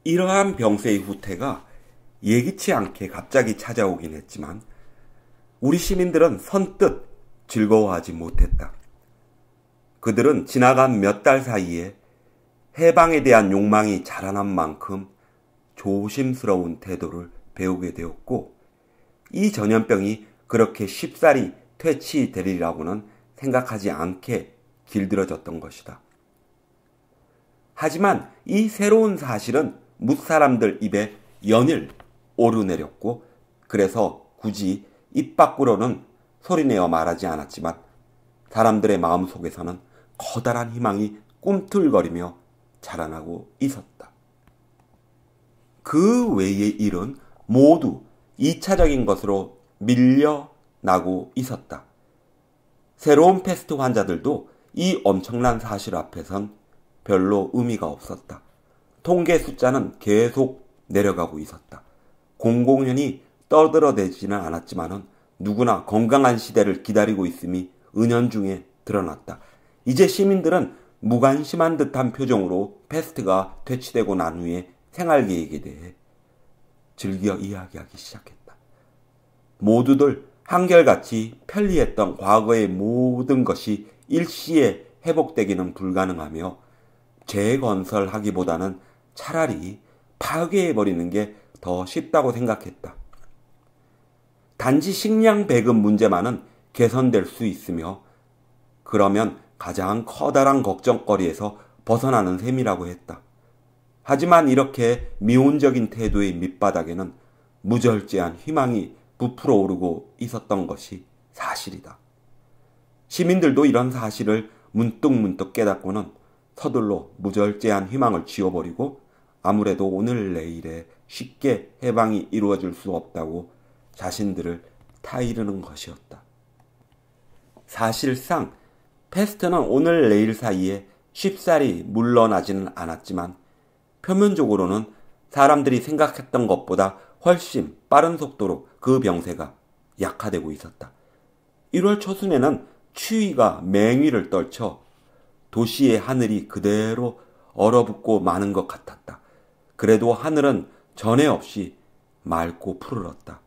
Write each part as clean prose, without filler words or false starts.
이러한 병세의 후퇴가 예기치 않게 갑자기 찾아오긴 했지만 우리 시민들은 선뜻 즐거워하지 못했다. 그들은 지나간 몇 달 사이에 해방에 대한 욕망이 자라난 만큼 조심스러운 태도를 배우게 되었고, 이 전염병이 그렇게 쉽사리 퇴치되리라고는 생각하지 않게 길들여졌던 것이다. 하지만 이 새로운 사실은 뭇사람들 입에 연일 오르내렸고, 그래서 굳이 입 밖으로는 소리내어 말하지 않았지만 사람들의 마음속에서는 커다란 희망이 꿈틀거리며 자라나고 있었다. 그 외의 일은 모두 2차적인 것으로 밀려나고 있었다. 새로운 패스트 환자들도 이 엄청난 사실 앞에선 별로 의미가 없었다. 통계 숫자는 계속 내려가고 있었다. 공공연히 떠들어대지는 않았지만은 누구나 건강한 시대를 기다리고 있음이 은연중에 드러났다. 이제 시민들은 무관심한 듯한 표정으로 패스트가 퇴치되고 난 후에 생활계획에 대해 즐겨 이야기하기 시작했다. 모두들 한결같이 편리했던 과거의 모든 것이 일시에 회복되기는 불가능하며 재건설하기보다는 차라리 파괴해버리는 게 더 쉽다고 생각했다. 단지 식량 배급 문제만은 개선될 수 있으며 그러면 가장 커다란 걱정거리에서 벗어나는 셈이라고 했다. 하지만 이렇게 미온적인 태도의 밑바닥에는 무절제한 희망이 부풀어 오르고 있었던 것이 사실이다. 시민들도 이런 사실을 문득문득 깨닫고는 서둘러 무절제한 희망을 지워버리고 아무래도 오늘 내일에 쉽게 해방이 이루어질 수 없다고 자신들을 타이르는 것이었다. 사실상 패스트는 오늘 내일 사이에 쉽사리 물러나지는 않았지만 표면적으로는 사람들이 생각했던 것보다 훨씬 빠른 속도로 그 병세가 약화되고 있었다. 1월 초순에는 추위가 맹위를 떨쳐 도시의 하늘이 그대로 얼어붙고 마는 것 같았다. 그래도 하늘은 전에 없이 맑고 푸르렀다.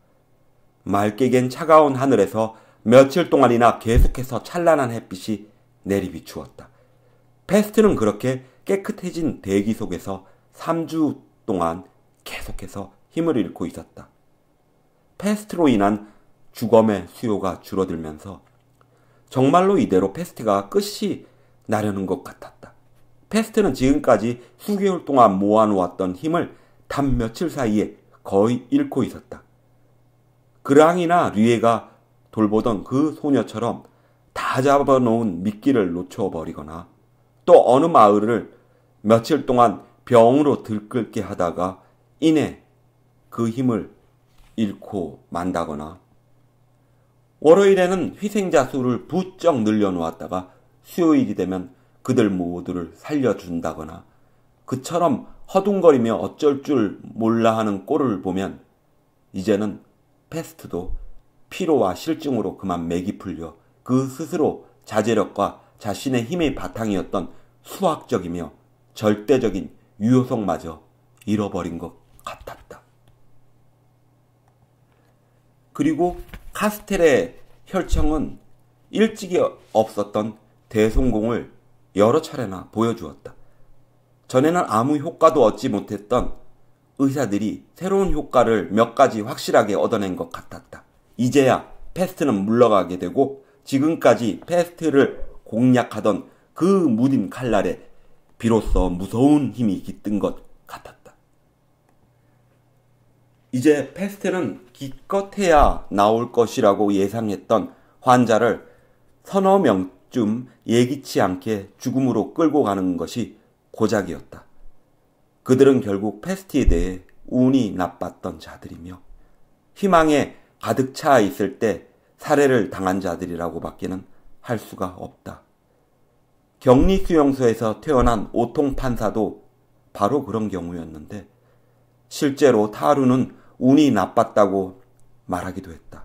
맑게 갠 차가운 하늘에서 며칠 동안이나 계속해서 찬란한 햇빛이 내리비추었다. 패스트는 그렇게 깨끗해진 대기 속에서 3주 동안 계속해서 힘을 잃고 있었다. 패스트로 인한 주검의 수요가 줄어들면서 정말로 이대로 패스트가 끝이 나려는 것 같았다. 패스트는 지금까지 수개월 동안 모아놓았던 힘을 단 며칠 사이에 거의 잃고 있었다. 그랑이나 류에가 돌보던 그 소녀처럼 다 잡아놓은 미끼를 놓쳐버리거나 또 어느 마을을 며칠 동안 병으로 들끓게 하다가 이내 그 힘을 잃고 만다거나 월요일에는 희생자 수를 부쩍 늘려놓았다가 수요일이 되면 그들 모두를 살려준다거나 그처럼 허둥거리며 어쩔 줄 몰라 하는 꼴을 보면 이제는 패스트도 피로와 실증으로 그만 맥이 풀려 그 스스로 자제력과 자신의 힘의 바탕이었던 수학적이며 절대적인 유효성마저 잃어버린 것 같았다. 그리고 카스텔의 혈청은 일찍이 없었던 대성공을 여러 차례나 보여주었다. 전에는 아무 효과도 얻지 못했던 의사들이 새로운 효과를 몇 가지 확실하게 얻어낸 것 같았다. 이제야 패스트는 물러가게 되고 지금까지 패스트를 공략하던 그 무딘 칼날에 비로소 무서운 힘이 깃든 것 같았다. 이제 패스트는 기껏해야 나올 것이라고 예상했던 환자를 서너 명쯤 예기치 않게 죽음으로 끌고 가는 것이 고작이었다. 그들은 결국 패스트에 대해 운이 나빴던 자들이며 희망에 가득 차 있을 때 살해를 당한 자들이라고 밖에는 할 수가 없다. 격리수용소에서 태어난 오통 판사도 바로 그런 경우였는데 실제로 타루는 운이 나빴다고 말하기도 했다.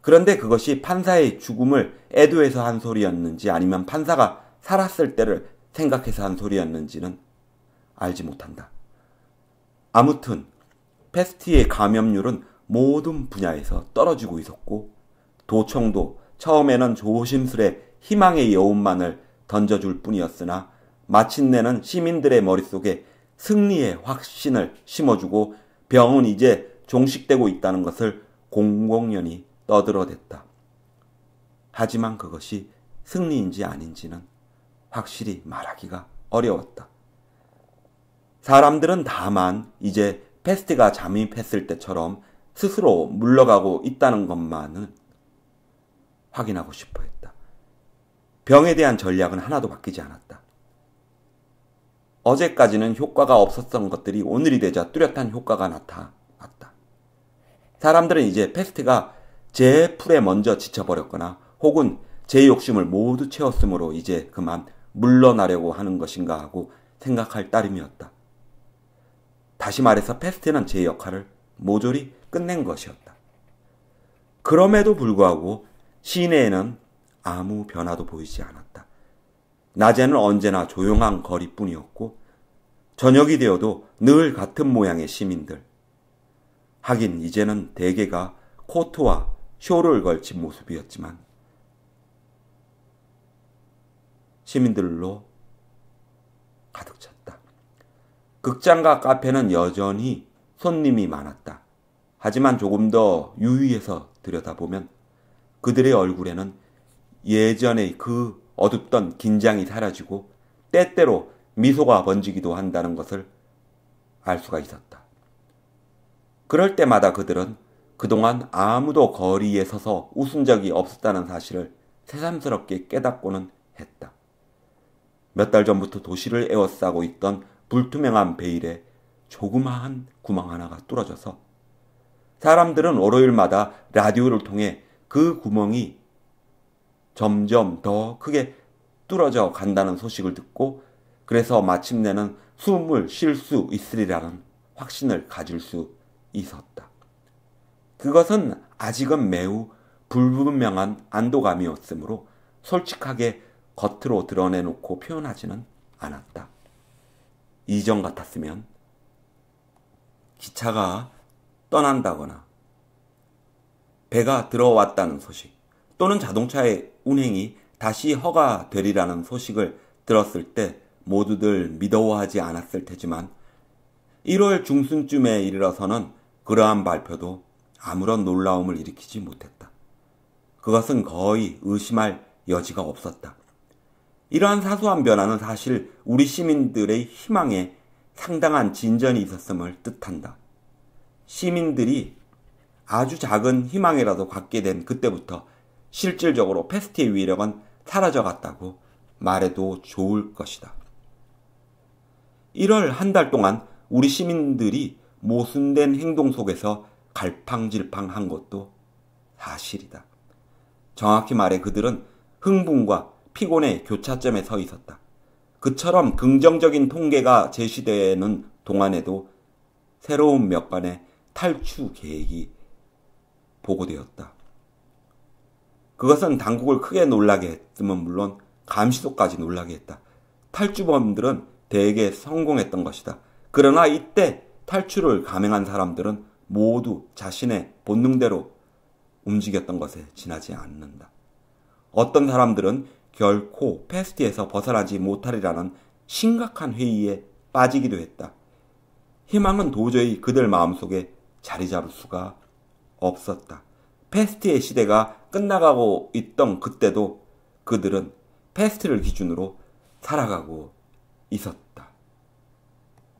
그런데 그것이 판사의 죽음을 애도해서 한 소리였는지 아니면 판사가 살았을 때를 생각해서 한 소리였는지는 알지 못한다. 아무튼 패스트의 감염률은 모든 분야에서 떨어지고 있었고 도청도 처음에는 조심스레 희망의 여운만을 던져줄 뿐이었으나 마침내는 시민들의 머릿속에 승리의 확신을 심어주고 병은 이제 종식되고 있다는 것을 공공연히 떠들어댔다. 하지만 그것이 승리인지 아닌지는 확실히 말하기가 어려웠다. 사람들은 다만 이제 패스트가 잠입했을 때처럼 스스로 물러가고 있다는 것만은 확인하고 싶어 했다. 병에 대한 전략은 하나도 바뀌지 않았다. 어제까지는 효과가 없었던 것들이 오늘이 되자 뚜렷한 효과가 나타났다. 사람들은 이제 패스트가 제 풀에 먼저 지쳐버렸거나 혹은 제 욕심을 모두 채웠으므로 이제 그만 물러나려고 하는 것인가 하고 생각할 따름이었다. 다시 말해서 패스트는 제 역할을 모조리 끝낸 것이었다. 그럼에도 불구하고 시내에는 아무 변화도 보이지 않았다. 낮에는 언제나 조용한 거리뿐이었고 저녁이 되어도 늘 같은 모양의 시민들. 하긴 이제는 대개가 코트와 쇼를 걸친 모습이었지만 시민들로 가득 찼다. 극장과 카페는 여전히 손님이 많았다. 하지만 조금 더 유의해서 들여다보면 그들의 얼굴에는 예전의 그 어둡던 긴장이 사라지고 때때로 미소가 번지기도 한다는 것을 알 수가 있었다. 그럴 때마다 그들은 그동안 아무도 거리에 서서 웃은 적이 없었다는 사실을 새삼스럽게 깨닫고는 했다. 몇 달 전부터 도시를 에워싸고 있던 불투명한 베일에 조그마한 구멍 하나가 뚫어져서 사람들은 월요일마다 라디오를 통해 그 구멍이 점점 더 크게 뚫어져 간다는 소식을 듣고 그래서 마침내는 숨을 쉴 수 있으리라는 확신을 가질 수 있었다. 그것은 아직은 매우 불분명한 안도감이었으므로 솔직하게 겉으로 드러내놓고 표현하지는 않았다. 이전 같았으면 기차가 떠난다거나 배가 들어왔다는 소식 또는 자동차의 운행이 다시 허가되리라는 소식을 들었을 때 모두들 믿어하지 않았을 테지만 1월 중순쯤에 이르러서는 그러한 발표도 아무런 놀라움을 일으키지 못했다. 그것은 거의 의심할 여지가 없었다. 이러한 사소한 변화는 사실 우리 시민들의 희망에 상당한 진전이 있었음을 뜻한다. 시민들이 아주 작은 희망이라도 갖게 된 그때부터 실질적으로 패스트의 위력은 사라져갔다고 말해도 좋을 것이다. 1월 한 달 동안 우리 시민들이 모순된 행동 속에서 갈팡질팡한 것도 사실이다. 정확히 말해 그들은 흥분과 피곤의 교차점에 서 있었다. 그처럼 긍정적인 통계가 제시되는 동안에도 새로운 몇 건의 탈출 계획이 보고되었다. 그것은 당국을 크게 놀라게 했으면 물론 감시소까지 놀라게 했다. 탈주범들은 대개 성공했던 것이다. 그러나 이때 탈출을 감행한 사람들은 모두 자신의 본능대로 움직였던 것에 지나지 않는다. 어떤 사람들은 결코 패스트에서 벗어나지 못하리라는 심각한 회의에 빠지기도 했다. 희망은 도저히 그들 마음속에 자리 잡을 수가 없었다. 패스트의 시대가 끝나가고 있던 그때도 그들은 패스트를 기준으로 살아가고 있었다.